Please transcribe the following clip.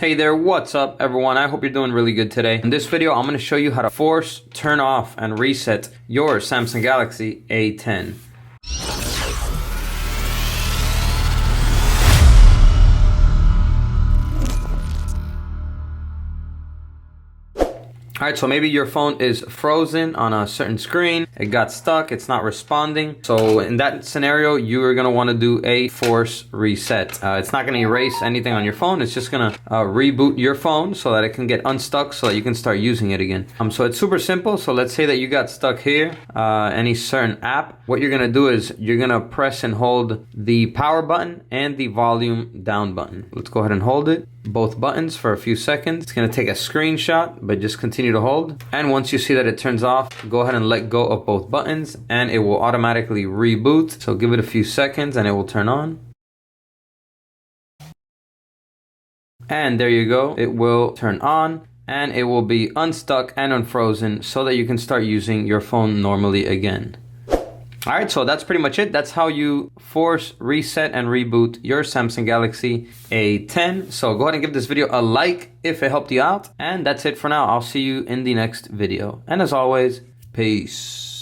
Hey there, what's up everyone? I hope you're doing really good today. In this video, I'm going to show you how to force, turn off, and reset your Samsung Galaxy A10. Alright, so maybe your phone is frozen on a certain screen, it got stuck, it's not responding. So in that scenario, you are going to want to do a force reset. It's not going to erase anything on your phone, it's just going to reboot your phone so that it can get unstuck so that you can start using it again. So it's super simple. So let's say that you got stuck here, any certain app. What you're going to do is you're going to press and hold the power button and the volume down button. Let's go ahead and hold it, both buttons, for a few seconds. It's going to take a screenshot, but just continue to hold. And once you see that it turns off, go ahead and let go of both buttons and it will automatically reboot. So give it a few seconds and it will turn on. And there you go, it will turn on and it will be unstuck and unfrozen so that you can start using your phone normally again. Alright, so that's pretty much it. That's how you force, reset, and reboot your Samsung Galaxy A10. So go ahead and give this video a like if it helped you out. And that's it for now. I'll see you in the next video. And as always, peace.